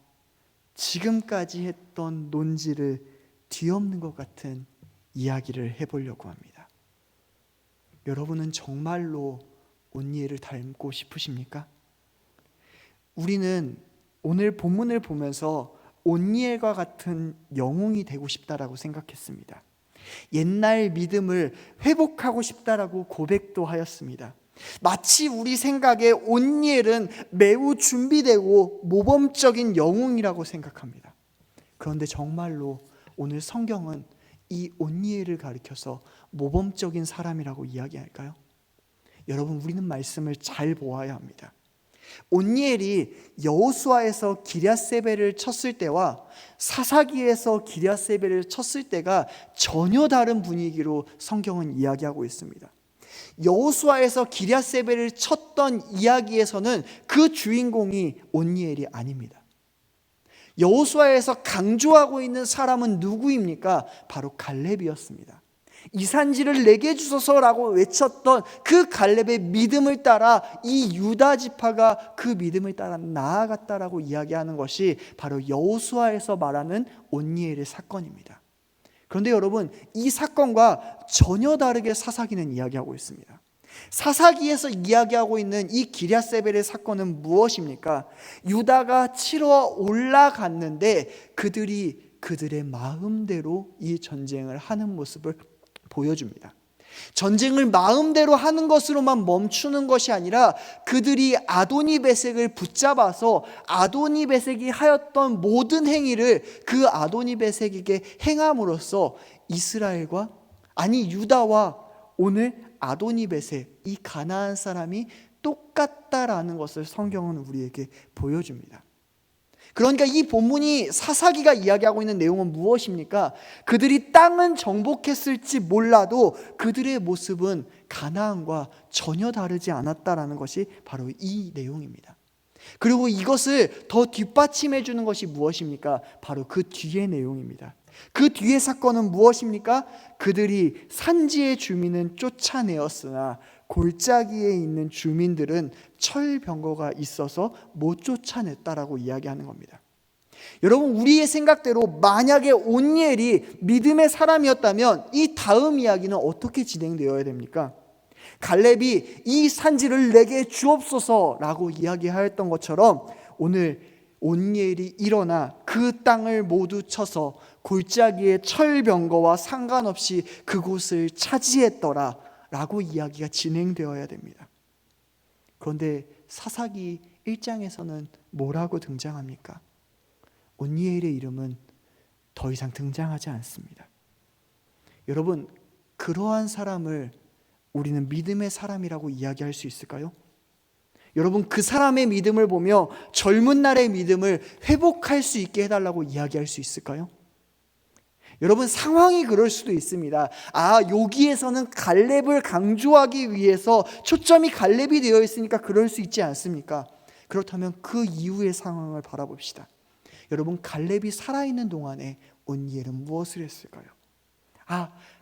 지금까지 했던 논지를 뒤엎는 것 같은 이야기를 해보려고 합니다. 여러분은 정말로 온니엘을 닮고 싶으십니까? 우리는 오늘 본문을 보면서 온니엘과 같은 영웅이 되고 싶다라고 생각했습니다. 옛날 믿음을 회복하고 싶다라고 고백도 하였습니다. 마치 우리 생각에 온니엘은 매우 준비되고 모범적인 영웅이라고 생각합니다. 그런데 정말로 오늘 성경은 이 온니엘을 가리켜서 모범적인 사람이라고 이야기할까요? 여러분, 우리는 말씀을 잘 보아야 합니다. 온니엘이 여호수아에서 기럇세벨을 쳤을 때와 사사기에서 기럇세벨을 쳤을 때가 전혀 다른 분위기로 성경은 이야기하고 있습니다. 여호수아에서 기럇세벨을 쳤던 이야기에서는 그 주인공이 온니엘이 아닙니다. 여호수아에서 강조하고 있는 사람은 누구입니까? 바로 갈렙이었습니다. 이 산지를 내게 주소서라고 외쳤던 그 갈렙의 믿음을 따라 이 유다 지파가 그 믿음을 따라 나아갔다라고 이야기하는 것이 바로 여호수아에서 말하는 온니엘의 사건입니다. 그런데 여러분, 이 사건과 전혀 다르게 사사기는 이야기하고 있습니다. 사사기에서 이야기하고 있는 이 기럇세벨의 사건은 무엇입니까? 유다가 치러 올라갔는데 그들의 마음대로 이 전쟁을 하는 모습을 보여줍니다. 전쟁을 마음대로 하는 것으로만 멈추는 것이 아니라 그들이 아도니베섹을 붙잡아서 아도니베섹이 하였던 모든 행위를 그 아도니베섹에게 행함으로써 유다와 오늘 아도니베섹, 이 가나안 사람이 똑같다라는 것을 성경은 우리에게 보여줍니다. 그러니까 이 본문이 사사기가 이야기하고 있는 내용은 무엇입니까? 그들이 땅은 정복했을지 몰라도 그들의 모습은 가나안과 전혀 다르지 않았다라는 것이 바로 이 내용입니다. 그리고 이것을 더 뒷받침해 주는 것이 무엇입니까? 바로 그 뒤의 내용입니다. 그 뒤의 사건은 무엇입니까? 그들이 산지의 주민은 쫓아내었으나 골짜기에 있는 주민들은 철병거가 있어서 못 쫓아냈다라고 이야기하는 겁니다. 여러분, 우리의 생각대로 만약에 온니엘이 믿음의 사람이었다면 이 다음 이야기는 어떻게 진행되어야 됩니까? 갈렙이 이 산지를 내게 주옵소서라고 이야기하였던 것처럼 오늘 온니엘이 일어나 그 땅을 모두 쳐서 골짜기의 철병거와 상관없이 그곳을 차지했더라 라고 이야기가 진행되어야 됩니다. 그런데 사사기 1장에서는 뭐라고 등장합니까? 온니엘의 이름은 더 이상 등장하지 않습니다. 여러분, 그러한 사람을 우리는 믿음의 사람이라고 이야기할 수 있을까요? 여러분, 그 사람의 믿음을 보며 젊은 날의 믿음을 회복할 수 있게 해달라고 이야기할 수 있을까요? 여러분, 상황이 그럴 수도 있습니다. 여기에서는 갈렙을 강조하기 위해서 초점이 갈렙이 되어 있으니까 그럴 수 있지 않습니까? 그렇다면 그 이후의 상황을 바라봅시다. 여러분, 갈렙이 살아있는 동안에 온니엘은 무엇을 했을까요?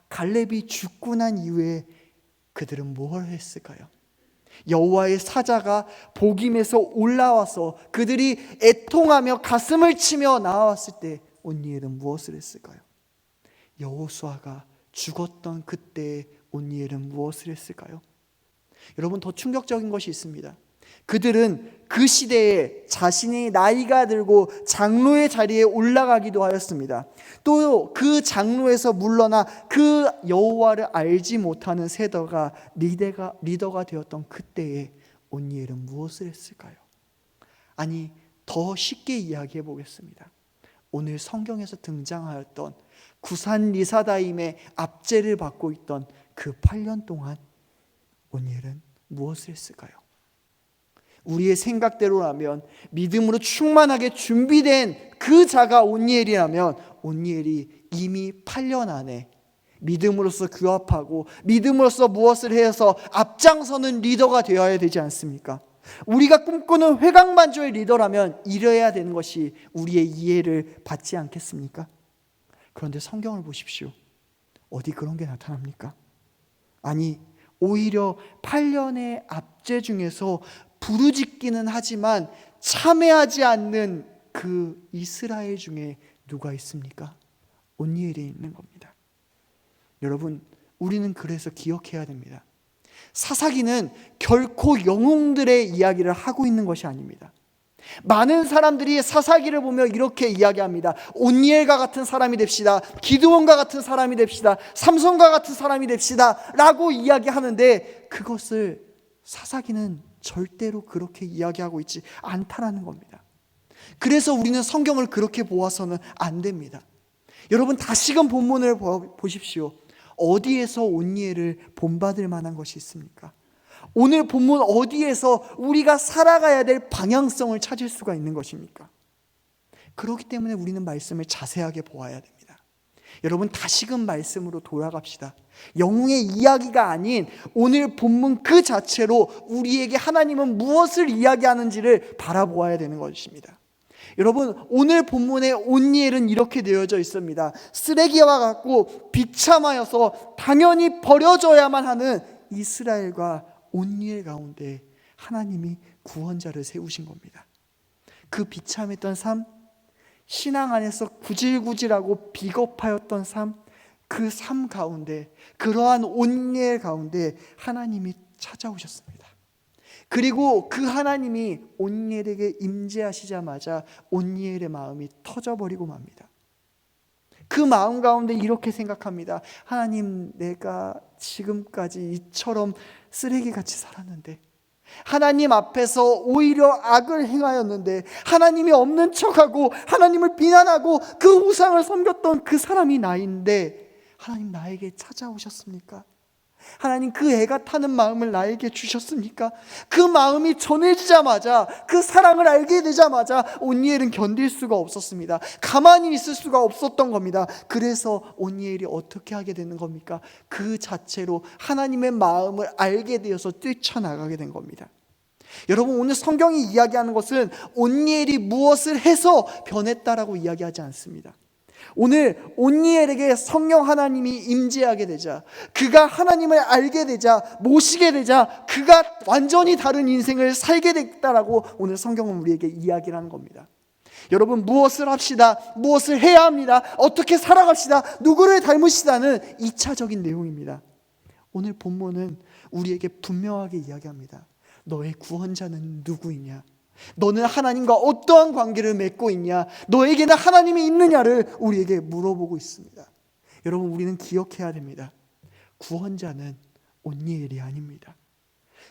갈렙이 죽고 난 이후에 그들은 뭘 했을까요? 여호와의 사자가 복임에서 올라와서 그들이 애통하며 가슴을 치며 나왔을 때 온니엘은 무엇을 했을까요? 여호수아가 죽었던 그때에 온니엘은 무엇을 했을까요? 여러분, 더 충격적인 것이 있습니다. 그들은 그 시대에 자신이 나이가 들고 장로의 자리에 올라가기도 하였습니다. 또 그 장로에서 물러나 그 여호와를 알지 못하는 세더가 리더가 되었던 그때에 온니엘은 무엇을 했을까요? 아니, 더 쉽게 이야기해 보겠습니다. 오늘 성경에서 등장하였던 구산 리사다임의 압제를 받고 있던 그 8년 동안 온니엘은 무엇을 했을까요? 우리의 생각대로라면, 믿음으로 충만하게 준비된 그 자가 온니엘이라면 온니엘이 이미 8년 안에 믿음으로써 규합하고 믿음으로써 무엇을 해서 앞장서는 리더가 되어야 되지 않습니까? 우리가 꿈꾸는 회강반조의 리더라면 이래야 되는 것이 우리의 이해를 받지 않겠습니까? 그런데 성경을 보십시오. 어디 그런 게 나타납니까? 아니, 오히려 8년의 압제 중에서 부르짖기는 하지만 참회하지 않는 그 이스라엘 중에 누가 있습니까? 온니엘이 있는 겁니다. 여러분, 우리는 그래서 기억해야 됩니다. 사사기는 결코 영웅들의 이야기를 하고 있는 것이 아닙니다. 많은 사람들이 사사기를 보며 이렇게 이야기합니다. 온니엘과 같은 사람이 됩시다. 기드온과 같은 사람이 됩시다. 삼손과 같은 사람이 됩시다 라고 이야기하는데, 그것을 사사기는 절대로 그렇게 이야기하고 있지 않다라는 겁니다. 그래서 우리는 성경을 그렇게 보아서는 안 됩니다. 여러분, 다시금 본문을 보십시오. 어디에서 온니엘을 본받을 만한 것이 있습니까? 오늘 본문 어디에서 우리가 살아가야 될 방향성을 찾을 수가 있는 것입니까? 그렇기 때문에 우리는 말씀을 자세하게 보아야 됩니다. 여러분, 다시금 말씀으로 돌아갑시다. 영웅의 이야기가 아닌 오늘 본문 그 자체로 우리에게 하나님은 무엇을 이야기하는지를 바라보아야 되는 것입니다. 여러분, 오늘 본문에 온니엘은 이렇게 되어져 있습니다. 쓰레기와 같고 비참하여서 당연히 버려져야만 하는 이스라엘과 온니엘 가운데 하나님이 구원자를 세우신 겁니다. 그 비참했던 삶, 신앙 안에서 구질구질하고 비겁하였던 삶, 그 삶 가운데, 그러한 온니엘 가운데 하나님이 찾아오셨습니다. 그리고 그 하나님이 온니엘에게 임재하시자마자 온니엘의 마음이 터져버리고 맙니다. 그 마음 가운데 이렇게 생각합니다. 하나님, 내가 지금까지 이처럼 쓰레기같이 살았는데, 하나님 앞에서 오히려 악을 행하였는데, 하나님이 없는 척하고 하나님을 비난하고 그 우상을 섬겼던 그 사람이 나인데 하나님 나에게 찾아오셨습니까? 하나님, 그 애가 타는 마음을 나에게 주셨습니까? 그 마음이 전해지자마자, 그 사랑을 알게 되자마자 온니엘은 견딜 수가 없었습니다. 가만히 있을 수가 없었던 겁니다. 그래서 온니엘이 어떻게 하게 되는 겁니까? 그 자체로 하나님의 마음을 알게 되어서 뛰쳐나가게 된 겁니다. 여러분, 오늘 성경이 이야기하는 것은 온니엘이 무엇을 해서 변했다라고 이야기하지 않습니다. 오늘 온니엘에게 성령 하나님이 임재하게 되자, 그가 하나님을 알게 되자, 모시게 되자, 그가 완전히 다른 인생을 살게 됐다라고 오늘 성경은 우리에게 이야기를 하는 겁니다. 여러분, 무엇을 합시다, 무엇을 해야 합니다, 어떻게 살아갑시다, 누구를 닮으시다는 2차적인 내용입니다. 오늘 본문은 우리에게 분명하게 이야기합니다. 너의 구원자는 누구이냐? 너는 하나님과 어떠한 관계를 맺고 있냐? 너에게는 하나님이 있느냐를 우리에게 물어보고 있습니다. 여러분, 우리는 기억해야 됩니다. 구원자는 온니엘이 아닙니다.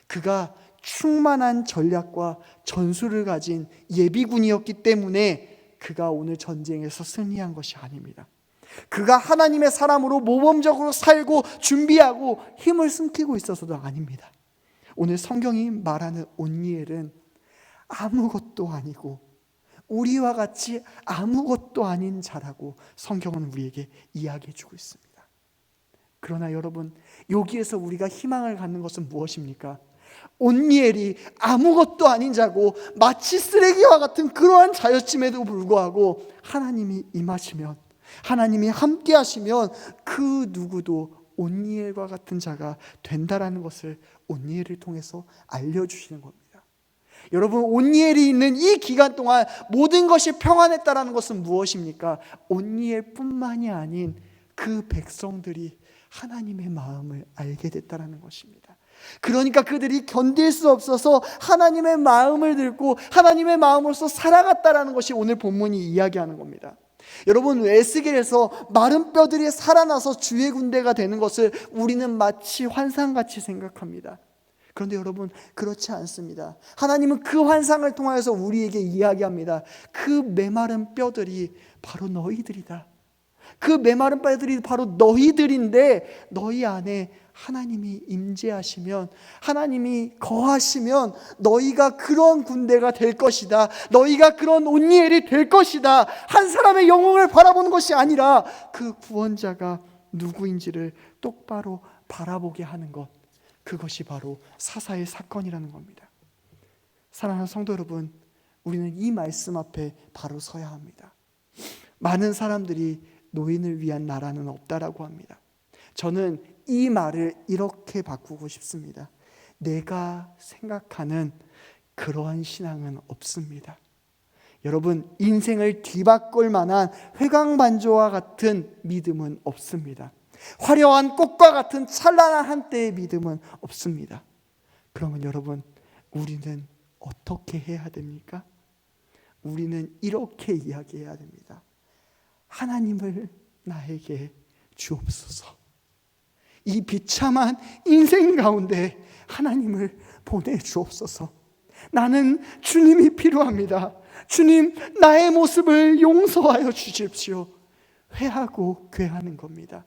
그가 충만한 전략과 전술을 가진 예비군이었기 때문에 그가 오늘 전쟁에서 승리한 것이 아닙니다. 그가 하나님의 사람으로 모범적으로 살고 준비하고 힘을 숨기고 있어서도 아닙니다. 오늘 성경이 말하는 온니엘은 아무것도 아니고 우리와 같이 아무것도 아닌 자라고 성경은 우리에게 이야기해 주고 있습니다. 그러나 여러분, 여기에서 우리가 희망을 갖는 것은 무엇입니까? 온니엘이 아무것도 아닌 자고 마치 쓰레기와 같은 그러한 자였음에도 불구하고 하나님이 임하시면, 하나님이 함께 하시면 그 누구도 온니엘과 같은 자가 된다라는 것을 온니엘을 통해서 알려주시는 겁니다. 여러분, 온니엘이 있는 이 기간 동안 모든 것이 평안했다라는 것은 무엇입니까? 온니엘뿐만이 아닌 그 백성들이 하나님의 마음을 알게 됐다라는 것입니다. 그러니까 그들이 견딜 수 없어서 하나님의 마음을 듣고 하나님의 마음으로서 살아갔다라는 것이 오늘 본문이 이야기하는 겁니다. 여러분, 에스겔에서 마른 뼈들이 살아나서 주의 군대가 되는 것을 우리는 마치 환상같이 생각합니다. 그런데 여러분, 그렇지 않습니다. 하나님은 그 환상을 통하여서 우리에게 이야기합니다. 그 메마른 뼈들이 바로 너희들이다. 그 메마른 뼈들이 바로 너희들인데, 너희 안에 하나님이 임재하시면, 하나님이 거하시면 너희가 그런 군대가 될 것이다. 너희가 그런 온니엘이 될 것이다. 한 사람의 영혼을 바라보는 것이 아니라 그 구원자가 누구인지를 똑바로 바라보게 하는 것, 그것이 바로 사사의 사건이라는 겁니다. 사랑하는 성도 여러분, 우리는 이 말씀 앞에 바로 서야 합니다. 많은 사람들이 노인을 위한 나라는 없다라고 합니다. 저는 이 말을 이렇게 바꾸고 싶습니다. 내가 생각하는 그러한 신앙은 없습니다. 여러분, 인생을 뒤바꿀 만한 회광반조와 같은 믿음은 없습니다. 화려한 꽃과 같은 찬란한 한때의 믿음은 없습니다. 그러면 여러분, 우리는 어떻게 해야 됩니까? 우리는 이렇게 이야기해야 됩니다. 하나님을 나에게 주옵소서. 이 비참한 인생 가운데 하나님을 보내주옵소서. 나는 주님이 필요합니다. 주님, 나의 모습을 용서하여 주십시오. 회하고 괴하는 겁니다.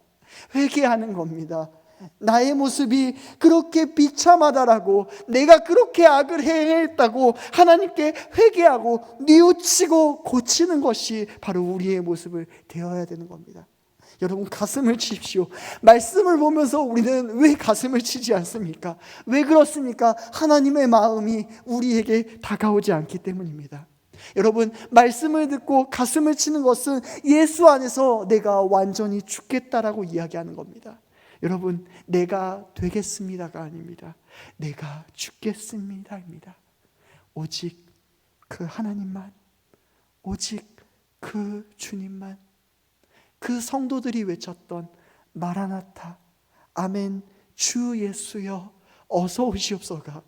회개하는 겁니다. 나의 모습이 그렇게 비참하다라고, 내가 그렇게 악을 행했다고 하나님께 회개하고 뉘우치고 고치는 것이 바로 우리의 모습을 되어야 되는 겁니다. 여러분, 가슴을 치십시오. 말씀을 보면서 우리는 왜 가슴을 치지 않습니까? 왜 그렇습니까? 하나님의 마음이 우리에게 다가오지 않기 때문입니다. 여러분, 말씀을 듣고 가슴을 치는 것은 예수 안에서 내가 완전히 죽겠다라고 이야기하는 겁니다. 여러분, 내가 되겠습니다가 아닙니다. 내가 죽겠습니다입니다. 오직 그 하나님만, 오직 그 주님만, 그 성도들이 외쳤던 마라나타, 아멘, 주 예수여 어서 오시옵소서가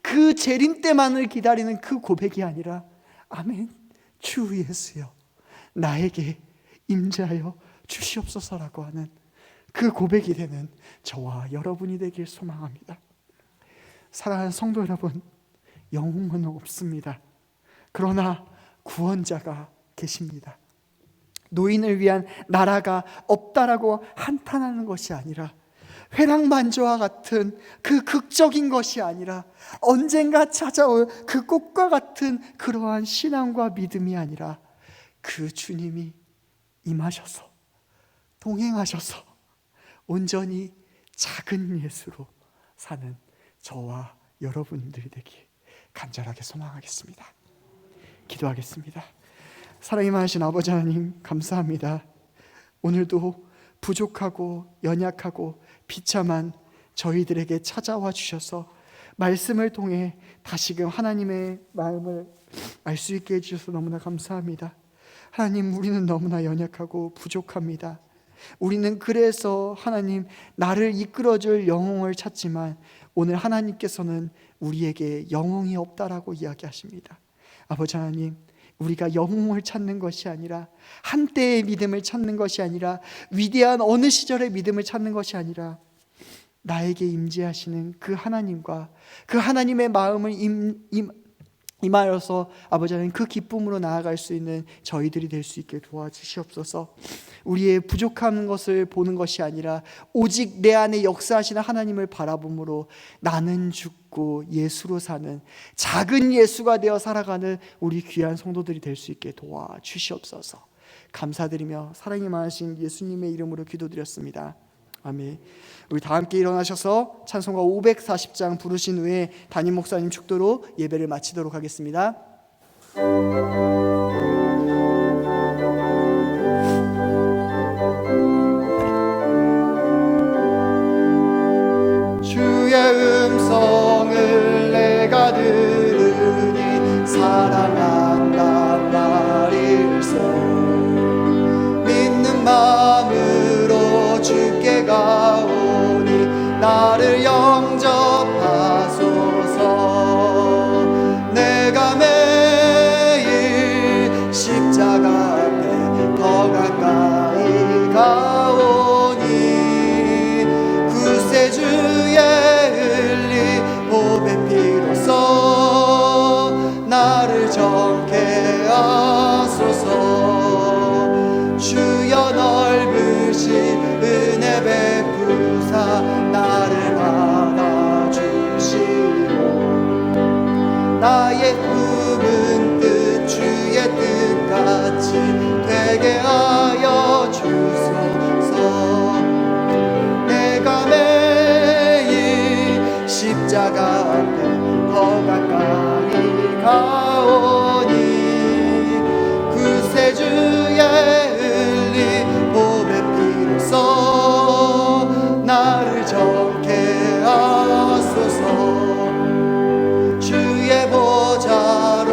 그 재림 때만을 기다리는 그 고백이 아니라, 아멘, 주 예수여 나에게 임재하여 주시옵소서라고 하는 그 고백이 되는 저와 여러분이 되길 소망합니다. 사랑하는 성도 여러분, 영웅은 없습니다. 그러나 구원자가 계십니다. 노인을 위한 나라가 없다라고 한탄하는 것이 아니라, 회랑반조와 같은 그 극적인 것이 아니라, 언젠가 찾아올 그 꽃과 같은 그러한 신앙과 믿음이 아니라, 그 주님이 임하셔서 동행하셔서 온전히 작은 예수로 사는 저와 여러분들이 되길 간절하게 소망하겠습니다. 기도하겠습니다. 사랑이 많으신 아버지 하나님, 감사합니다. 오늘도 부족하고 연약하고 비참한 저희들에게 찾아와 주셔서 말씀을 통해 다시금 하나님의 마음을 알 수 있게 해주셔서 너무나 감사합니다. 하나님, 우리는 너무나 연약하고 부족합니다. 우리는 그래서 하나님, 나를 이끌어줄 영웅을 찾지만 오늘 하나님께서는 우리에게 영웅이 없다라고 이야기하십니다. 아버지 하나님, 우리가 영웅을 찾는 것이 아니라, 한때의 믿음을 찾는 것이 아니라, 위대한 어느 시절의 믿음을 찾는 것이 아니라, 나에게 임재하시는 그 하나님과 그 하나님의 마음을 임하여서 아버지 하나님, 그 기쁨으로 나아갈 수 있는 저희들이 될 수 있게 도와주시옵소서. 우리의 부족한 것을 보는 것이 아니라 오직 내 안에 역사하시는 하나님을 바라봄으로 나는 죽고 예수로 사는 작은 예수가 되어 살아가는 우리 귀한 성도들이 될 수 있게 도와주시옵소서. 감사드리며 사랑이 많으신 예수님의 이름으로 기도드렸습니다. 아멘. 우리 다 함께 일어나셔서 찬송가 540장 부르신 후에 담임 목사님 축도로 예배를 마치도록 하겠습니다. 주의 음성을 내가 들으니 사랑한단 말일세. 믿는 마음으로 주께 가오니 나를 영접하소서. 내가 매일 십자가 앞에 더 가까이 가오니 구세주의 흘린 보배 피로써 나를 정케 하소서. 주여 넓으신 은혜 베푸사 나를 받아주시고 나의 품은 뜻 주의 뜻같이 되게 하여 주소서. 내가 매일 십자가 앞에 더 가까이 가오니 구세주의 흘린 보배 피로써 나를 정케 하소서. 주의 보좌로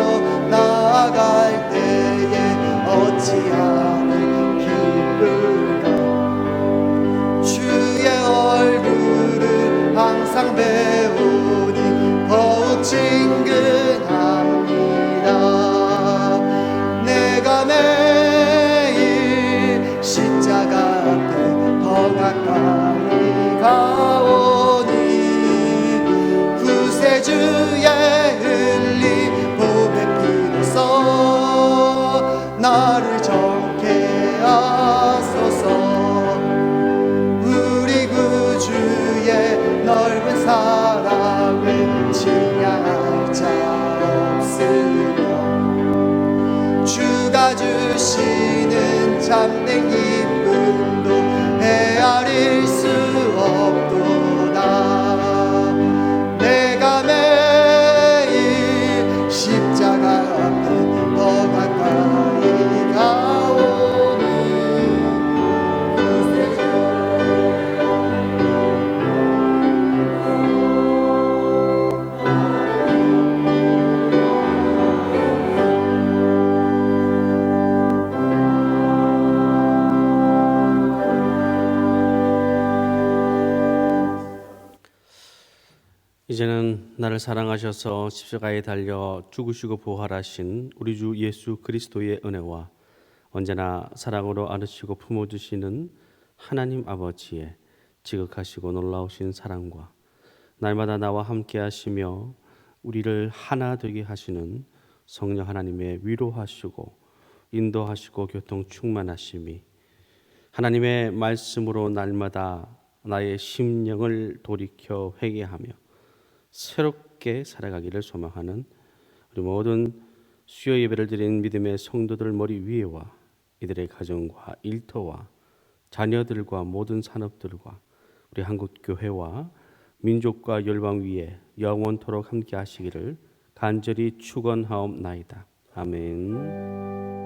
나아갈 때에 어찌하니 기쁠까. 주의 얼굴을 항상 배우니 더욱 친근합니다. 내가 매일 십자가 앞에 더 가까이 가오니 구세주의 흘린 보배 피로써 나를 정케 하소서. 우리 구주의 넓은 사랑을 측량할 자 없으며 주가 주시는 참된 기쁨도 헤아릴 수 없도다. 내가 매일 십자가 앞에 더 가까이 가오니 이제는 나를 사랑하셔서 십자가에 달려 죽으시고 부활하신 우리 주 예수 그리스도의 은혜와 언제나 사랑으로 안으시고 품어주시는 하나님 아버지의 지극하시고 놀라우신 사랑과 날마다 나와 함께 하시며 우리를 하나 되게 하시는 성령 하나님의 위로하시고 인도하시고 교통 충만하심이 하나님의 말씀으로 날마다 나의 심령을 돌이켜 회개하며 새롭게 살아가기를 소망하는 우리 모든 수요 예배를 드린 믿음의 성도들 머리 위에와 이들의 가정과 일터와 자녀들과 모든 산업들과 우리 한국교회와 민족과 열방 위에 영원토록 함께 하시기를 간절히 축원하옵나이다. 아멘.